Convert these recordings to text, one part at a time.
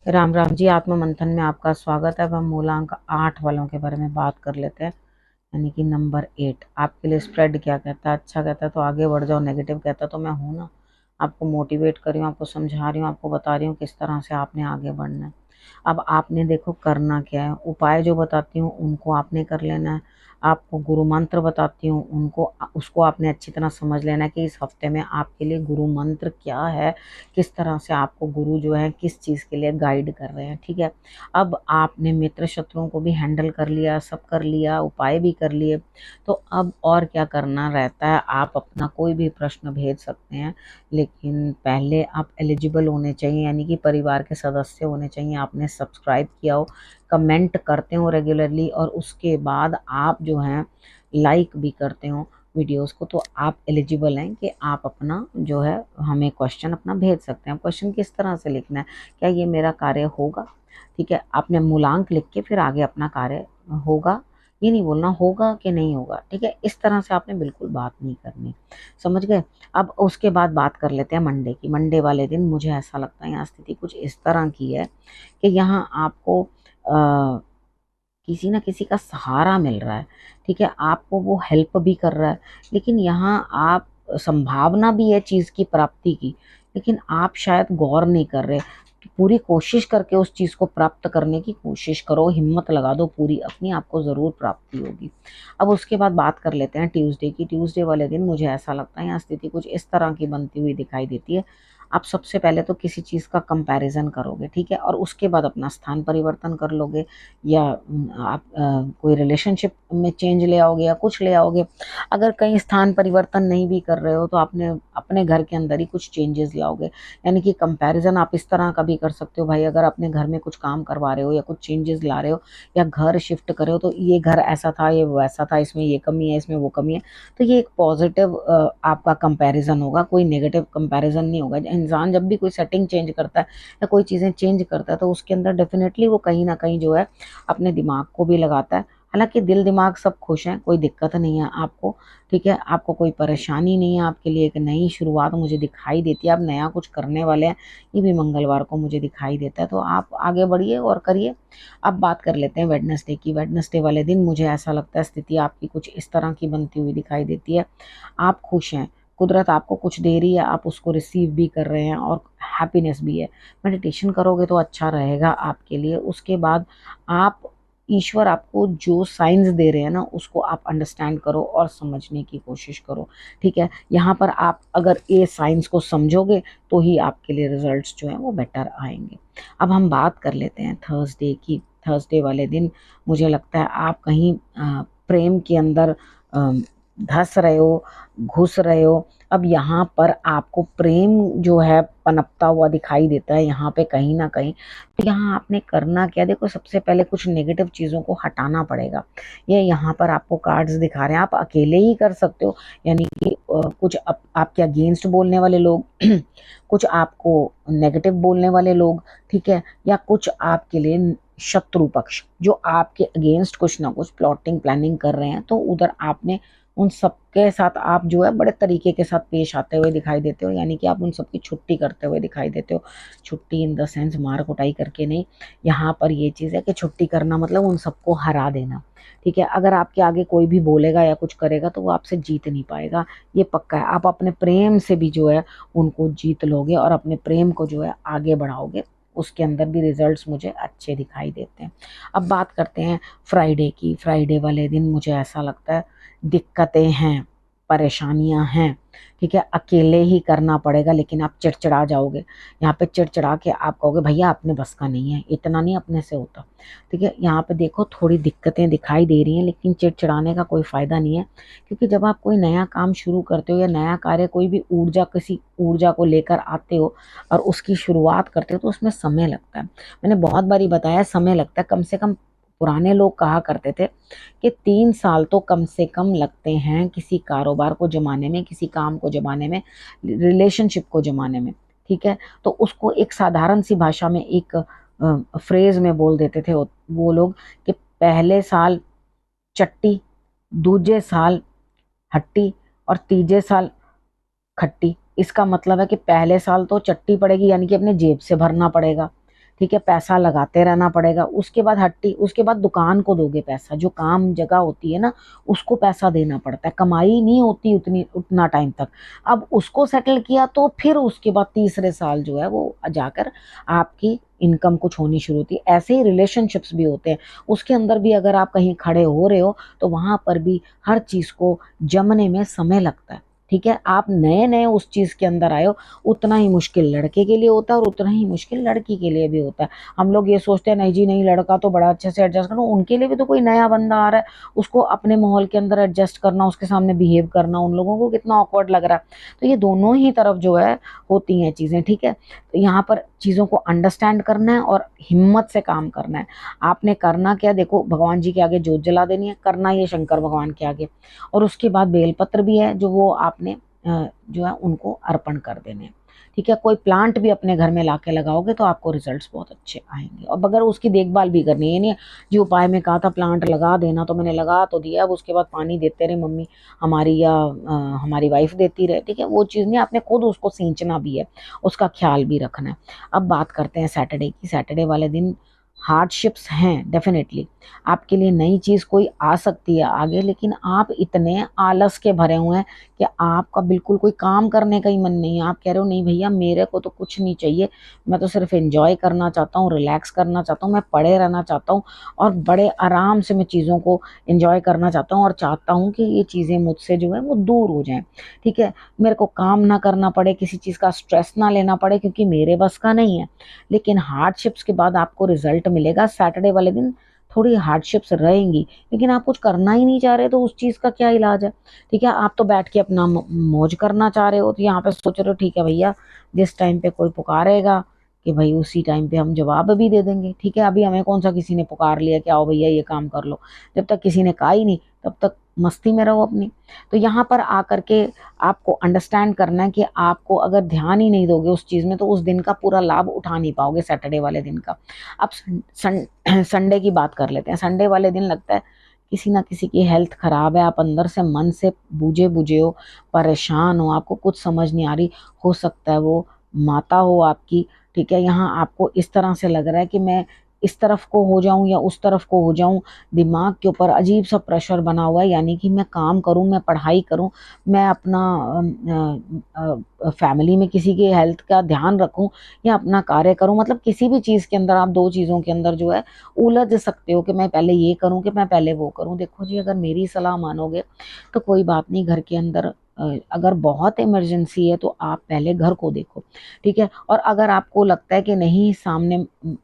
राम राम जी। आत्म मंथन में आपका स्वागत है। अब हम मूलांक 8 वालों के बारे में बात कर लेते हैं, यानी कि नंबर 8 आपके लिए स्प्रेड क्या कहता है। अच्छा कहता है तो आगे बढ़ जाओ, नेगेटिव कहता है तो मैं हूं ना, आपको मोटिवेट कर रही हूँ, आपको समझा रही हूँ, आपको बता रही हूँ किस तरह से आपने आगे बढ़ना है। अब आपने देखो करना क्या है, उपाय जो बताती हूँ उनको आपने कर लेना है। आपको गुरु मंत्र बताती हूँ उनको उसको आपने अच्छी तरह समझ लेना है कि इस हफ्ते में आपके लिए गुरु मंत्र क्या है, किस तरह से आपको गुरु जो है किस चीज़ के लिए गाइड कर रहे हैं। ठीक है, अब आपने मित्र शत्रुओं को भी हैंडल कर लिया, सब कर लिया, उपाय भी कर लिए, तो अब और क्या करना रहता है। आप अपना कोई भी प्रश्न भेज सकते हैं, लेकिन पहले आप एलिजिबल होने चाहिए, यानी कि परिवार के सदस्य होने चाहिए, आपने सब्सक्राइब किया हो, कमेंट करते हो रेगुलरली, और उसके बाद आप जो हैं लाइक भी करते हो वीडियोस को, तो आप एलिजिबल हैं कि आप अपना जो है हमें क्वेश्चन अपना भेज सकते हैं। क्वेश्चन किस तरह से लिखना है, क्या ये मेरा कार्य होगा, ठीक है, आपने मूलांक लिख के फिर आगे अपना कार्य होगा, ये नहीं बोलना होगा कि नहीं होगा। ठीक है, इस तरह से आपने बिल्कुल बात नहीं करनी, समझ गए। अब उसके बाद बात कर लेते हैं मंडे की। मंडे वाले दिन मुझे ऐसा लगता है यहाँ स्थिति कुछ इस तरह की है कि यहाँ आपको किसी ना किसी का सहारा मिल रहा है। ठीक है, आपको वो हेल्प भी कर रहा है, लेकिन यहाँ आप संभावना भी है चीज़ की प्राप्ति की, लेकिन आप शायद गौर नहीं कर रहे। पूरी कोशिश करके उस चीज़ को प्राप्त करने की कोशिश करो, हिम्मत लगा दो पूरी अपनी, आपको ज़रूर प्राप्ति होगी। अब उसके बाद बात कर लेते हैं ट्यूसडे की। ट्यूसडे वाले दिन मुझे ऐसा लगता है यहाँ स्थिति कुछ इस तरह की बनती हुई दिखाई देती है। आप सबसे पहले तो किसी चीज़ का कंपैरिजन करोगे, ठीक है, और उसके बाद अपना स्थान परिवर्तन कर लोगे, या आप कोई रिलेशनशिप में चेंज ले आओगे या कुछ ले आओगे। अगर कहीं स्थान परिवर्तन नहीं भी कर रहे हो तो आपने अपने घर के अंदर ही कुछ चेंजेस लाओगे। यानी कि कंपैरिजन आप इस तरह का भी कर सकते हो, भाई अगर अपने घर में कुछ काम करवा रहे हो या कुछ चेंजेस ला रहे हो या घर शिफ्ट कर रहे हो, तो ये घर ऐसा था, ये वैसा था, इसमें ये कमी है, इसमें वो कमी है, तो ये एक पॉजिटिव आपका कंपैरिजन होगा, कोई नेगेटिव कंपैरिजन नहीं होगा। इंसान जब भी कोई सेटिंग चेंज करता है या कोई चीज़ें चेंज करता है तो उसके अंदर डेफिनेटली वो कहीं ना कहीं जो है अपने दिमाग को भी लगाता है। हालांकि दिल दिमाग सब खुश हैं, कोई दिक्कत नहीं है आपको, ठीक है, आपको कोई परेशानी नहीं है। आपके लिए एक नई शुरुआत मुझे दिखाई देती है, आप नया कुछ करने वाले हैं, ये भी मंगलवार को मुझे दिखाई देता है, तो आप आगे बढ़िए और करिए। अब बात कर लेते हैं वेडनेसडे की। वेडनेसडे वाले दिन मुझे ऐसा लगता है स्थिति आपकी कुछ इस तरह की बनती हुई दिखाई देती है। आप खुश हैं, कुदरत आपको कुछ दे रही है, आप उसको रिसीव भी कर रहे हैं और हैप्पीनेस भी है। मेडिटेशन करोगे तो अच्छा रहेगा आपके लिए। उसके बाद आप ईश्वर आपको जो साइंस दे रहे हैं ना उसको आप अंडरस्टैंड करो और समझने की कोशिश करो। ठीक है, यहाँ पर आप अगर ये साइंस को समझोगे तो ही आपके लिए रिजल्ट्स जो हैं वो बेटर आएंगे। अब हम बात कर लेते हैं थर्सडे की। थर्सडे वाले दिन मुझे लगता है आप कहीं प्रेम के अंदर धंस रहे हो, घुस रहे हो। अब यहाँ पर आपको प्रेम जो है पनपता हुआ दिखाई देता है यहाँ पे कहीं ना कहीं। तो यहाँ आपने करना क्या, देखो सबसे पहले कुछ नेगेटिव चीज़ों को हटाना पड़ेगा। ये यहाँ पर आपको कार्ड्स दिखा रहे हैं, आप अकेले ही कर सकते हो, यानी कि कुछ आपके अगेंस्ट बोलने वाले लोग कुछ आपको नेगेटिव बोलने वाले लोग, ठीक है, या कुछ आपके लिए शत्रु पक्ष जो आपके अगेंस्ट कुछ ना कुछ प्लॉटिंग प्लानिंग कर रहे हैं, तो उधर आपने उन सबके साथ आप जो है बड़े तरीके के साथ पेश आते हुए दिखाई देते हो, यानी कि आप उन सबकी छुट्टी करते हुए दिखाई देते हो। छुट्टी इन द सेंस मार कुटाई करके नहीं, यहाँ पर ये चीज़ है कि छुट्टी करना मतलब उन सबको हरा देना। ठीक है, अगर आपके आगे कोई भी बोलेगा या कुछ करेगा तो वो आपसे जीत नहीं पाएगा, ये पक्का है। आप अपने प्रेम से भी जो है उनको जीत लोगे और अपने प्रेम को जो है आगे बढ़ाओगे, उसके अंदर भी रिजल्ट्स मुझे अच्छे दिखाई देते हैं। अब बात करते हैं फ्राइडे की। फ्राइडे वाले दिन मुझे ऐसा लगता है दिक्कतें हैं, परेशानियां हैं, ठीक है, अकेले ही करना पड़ेगा, लेकिन आप चिड़चिड़ा जाओगे। यहाँ पे चिड़चिड़ा के आप कहोगे भैया अपने बस का नहीं है, इतना नहीं अपने से होता। ठीक है, यहाँ पे देखो थोड़ी दिक्कतें दिखाई दे रही हैं, लेकिन चिड़चिड़ाने का कोई फायदा नहीं है, क्योंकि जब आप कोई नया काम शुरू करते हो या नया कार्य, कोई भी ऊर्जा, किसी ऊर्जा को लेकर आते हो और उसकी शुरुआत करते हो तो उसमें समय लगता है। मैंने बहुत बारी बताया समय लगता है, कम से कम पुराने लोग कहा करते थे कि 3 साल तो कम से कम लगते हैं किसी कारोबार को जमाने में, किसी काम को जमाने में, रिलेशनशिप को जमाने में। ठीक है, तो उसको एक साधारण सी भाषा में एक फ्रेज में बोल देते थे वो लोग कि पहले साल चट्टी, दूजे साल हट्टी और तीजे साल खट्टी। इसका मतलब है कि पहले साल तो चट्टी पड़ेगी, यानी कि अपने जेब से भरना पड़ेगा, ठीक है, पैसा लगाते रहना पड़ेगा। उसके बाद हट्टी, उसके बाद दुकान को दोगे पैसा, जो काम जगह होती है ना उसको पैसा देना पड़ता है, कमाई नहीं होती उतनी उतना टाइम तक। अब उसको सेटल किया तो फिर उसके बाद तीसरे साल जो है वो जाकर आपकी इनकम कुछ होनी शुरू होती है। ऐसे ही रिलेशनशिप्स भी होते हैं, उसके अंदर भी अगर आप कहीं खड़े हो रहे हो तो वहां पर भी हर चीज को जमने में समय लगता है। ठीक है, आप नए नए उस चीज के अंदर आए हो, उतना ही मुश्किल लड़के के लिए होता है और उतना ही मुश्किल लड़की के लिए भी होता है। हम लोग ये सोचते हैं नहीं जी नहीं, लड़का तो बड़ा अच्छे से एडजस्ट करना, उनके लिए भी तो कोई नया बंदा आ रहा है, उसको अपने माहौल के अंदर एडजस्ट करना, उसके सामने बिहेव करना, उन लोगों को कितना ऑकवर्ड लग रहा है। तो ये दोनों ही तरफ जो है होती हैं चीजें। ठीक है, तो यहाँ पर चीजों को अंडरस्टैंड करना है और हिम्मत से काम करना है। आपने करना क्या, देखो भगवान जी के आगे जोत जला देनी है, करना ये शंकर भगवान के आगे, और उसके बाद बेलपत्र भी है जो वो आपने जो है उनको अर्पण कर देने हैं। ठीक है, कोई प्लांट भी अपने घर में लाके लगाओगे तो आपको रिजल्ट्स बहुत अच्छे आएंगे। और अगर उसकी देखभाल भी करनी है, नहीं जो उपाय में कहा था प्लांट लगा देना तो मैंने लगा तो दिया, अब उसके बाद पानी देते रहे मम्मी हमारी या हमारी वाइफ देती रहे। ठीक है, वो चीज़ नहीं, आपने खुद उसको सींचना भी है, उसका ख्याल भी रखना है। अब बात करते हैं सैटरडे की। सैटरडे वाले दिन हार्डशिप्स हैं डेफिनेटली, आपके लिए नई चीज़ कोई आ सकती है आगे, लेकिन आप इतने आलस के भरे हुए हैं कि आपका बिल्कुल कोई काम करने का ही मन नहीं है। आप कह रहे हो नहीं भैया मेरे को तो कुछ नहीं चाहिए, मैं तो सिर्फ एंजॉय करना चाहता हूँ, रिलैक्स करना चाहता हूँ, मैं पड़े रहना चाहता हूँ और बड़े आराम से मैं चीज़ों को एंजॉय करना चाहता हूँ और चाहता हूँ कि ये चीज़ें मुझसे जो है वो दूर हो जाएं। ठीक है, मेरे को काम ना करना पड़े, किसी चीज़ का स्ट्रेस ना लेना पड़े क्योंकि मेरे बस का नहीं है। लेकिन हार्डशिप्स के बाद आपको रिजल्ट मिलेगा। सैटरडे वाले दिन थोड़ी हार्डशिप्स रहेंगी, लेकिन आप कुछ करना ही नहीं चाह रहे तो उस चीज़ का क्या इलाज है। ठीक है, आप तो बैठ के अपना मौज करना चाह रहे हो, तो यहाँ पे सोच रहे हो ठीक है भैया जिस टाइम पे कोई पुकारेगा कि भाई उसी टाइम पे हम जवाब भी दे देंगे। ठीक है, अभी हमें कौन सा किसी ने पुकार लिया कि आओ भैया ये काम कर लो, जब तक किसी ने कहा ही नहीं तब तक मस्ती में रहो अपनी। तो यहाँ पर आकर के आपको अंडरस्टैंड करना है कि आपको अगर ध्यान ही नहीं दोगे उस चीज़ में तो उस दिन का पूरा लाभ उठा नहीं पाओगे सैटरडे वाले दिन का। अब संडे की बात कर लेते हैं। संडे वाले दिन लगता है किसी ना किसी की हेल्थ खराब है, आप अंदर से मन से बुझे बुझे हो, परेशान हो, आपको कुछ समझ नहीं आ रही। हो सकता है वो माता हो आपकी। ठीक है, यहाँ आपको इस तरह से लग रहा है कि मैं इस तरफ को हो जाऊं या उस तरफ को हो जाऊं, दिमाग के ऊपर अजीब सा प्रेशर बना हुआ है, यानी कि मैं काम करूं, मैं पढ़ाई करूं, मैं अपना फैमिली में किसी की हेल्थ का ध्यान रखूं या अपना कार्य करूं। मतलब किसी भी चीज़ के अंदर आप दो चीज़ों के अंदर जो है उलझ सकते हो कि मैं पहले ये करूं कि मैं पहले वो करूं। देखो जी, अगर मेरी सलाह मानोगे तो कोई बात नहीं, घर के अंदर अगर बहुत इमरजेंसी है तो आप पहले घर को देखो। ठीक है, और अगर आपको लगता है कि नहीं सामने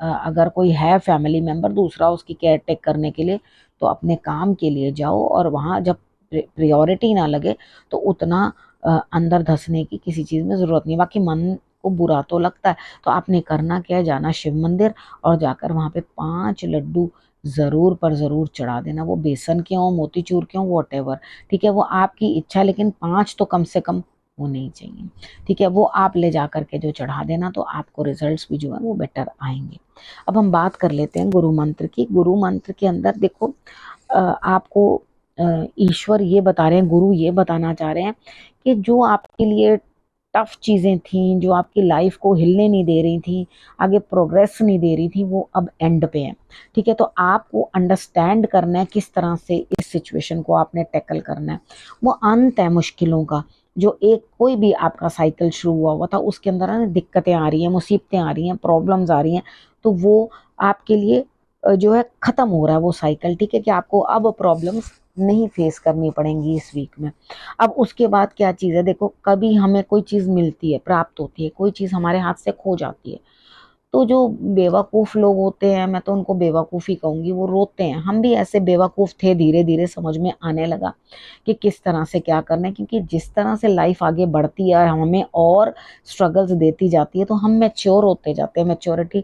अगर कोई है फैमिली मेंबर दूसरा उसकी केयर टेक करने के लिए, तो अपने काम के लिए जाओ और वहाँ जब प्रायोरिटी ना लगे तो उतना अंदर धंसने की किसी चीज़ में ज़रूरत नहीं। बाकी मन को बुरा तो लगता है, तो आपने करना क्या है, जाना शिव मंदिर और जाकर वहाँ पे 5 लड्डू ज़रूर पर ज़रूर चढ़ा देना। वो बेसन के हों, मोतीचूर के हों, वॉटेवर। ठीक है, वो आपकी इच्छा, लेकिन 5 तो कम से कम होने ही चाहिए। ठीक है, वो आप ले जा करके जो चढ़ा देना तो आपको रिजल्ट्स भी जो है वो बेटर आएंगे। अब हम बात कर लेते हैं गुरु मंत्र की। गुरु मंत्र के अंदर देखो आपको ईश्वर ये बता रहे हैं, गुरु ये बताना चाह रहे हैं कि जो आपके लिए टफ चीज़ें थी, जो आपकी लाइफ को हिलने नहीं दे रही थी, आगे प्रोग्रेस नहीं दे रही थी, वो अब एंड पे है। ठीक है, तो आपको अंडरस्टैंड करना है किस तरह से इस सिचुएशन को आपने टैकल करना है। वो अंत है मुश्किलों का। जो एक कोई भी आपका साइकिल शुरू हुआ था उसके अंदर है ना दिक्कतें आ रही हैं, मुसीबतें आ रही हैं, प्रॉब्लम्स आ रही हैं, तो वो आपके लिए जो है ख़त्म हो रहा है वो साइकिल। ठीक है, कि आपको अब प्रॉब्लम्स नहीं फेस करनी पड़ेंगी इस वीक में। अब उसके बाद क्या चीज़ है, देखो कभी हमें कोई चीज़ मिलती है, प्राप्त होती है, कोई चीज़ हमारे हाथ से खो जाती है, तो जो बेवकूफ़ लोग होते हैं, मैं तो उनको बेवकूफ़ ही कहूँगी, वो रोते हैं। हम भी ऐसे बेवकूफ़ थे, धीरे धीरे समझ में आने लगा कि किस तरह से क्या करना है, क्योंकि जिस तरह से लाइफ आगे बढ़ती है और हमें और स्ट्रगल्स देती जाती है तो हम मैच्योर होते जाते हैं। मैच्योरिटी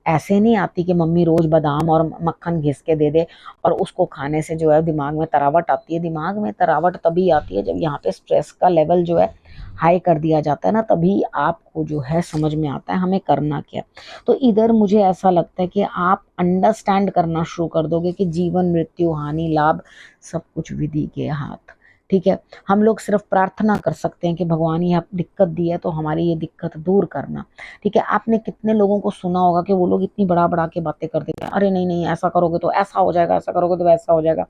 ऐसे नहीं आती कि मम्मी रोज़ बादाम और मक्खन घिस के दे दे और उसको खाने से जो है दिमाग में तरावट आती है। दिमाग में तरावट तभी आती है जब यहाँ पे स्ट्रेस का लेवल जो है हाई कर दिया जाता है ना, तभी आपको जो है समझ में आता है हमें करना क्या। तो इधर मुझे ऐसा लगता है कि आप अंडरस्टैंड करना शुरू कर दोगे कि जीवन मृत्यु हानि लाभ सब कुछ विधि के हाथ। ठीक है, हम लोग सिर्फ प्रार्थना कर सकते हैं कि भगवान ये दिक्कत दी है तो हमारी ये दिक्कत दूर करना। ठीक है, आपने कितने लोगों को सुना होगा कि वो लोग इतनी बड़ा बड़ा के बातें कर देते हैं, अरे नहीं नहीं ऐसा करोगे तो ऐसा हो जाएगा, ऐसा करोगे तो वैसा हो जाएगा।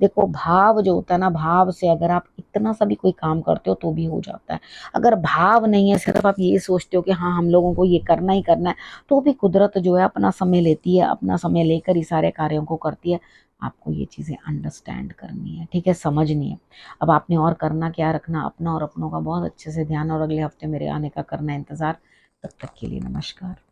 देखो भाव जो होता है ना, भाव से अगर आप इतना सा भी कोई काम करते हो तो भी हो जाता है। अगर भाव नहीं है, सिर्फ आप ये सोचते हो कि हाँ हम लोगों को ये करना ही करना है, तो भी कुदरत जो है अपना समय लेती है, अपना समय लेकर ही सारे कार्यों को करती है। आपको ये चीजें अंडरस्टैंड करनी है, ठीक है, समझनी है। अब आपने और करना क्या, रखना अपना और अपनों का बहुत अच्छे से ध्यान, और अगले हफ्ते मेरे आने का करना इंतजार। तब तक के लिए नमस्कार।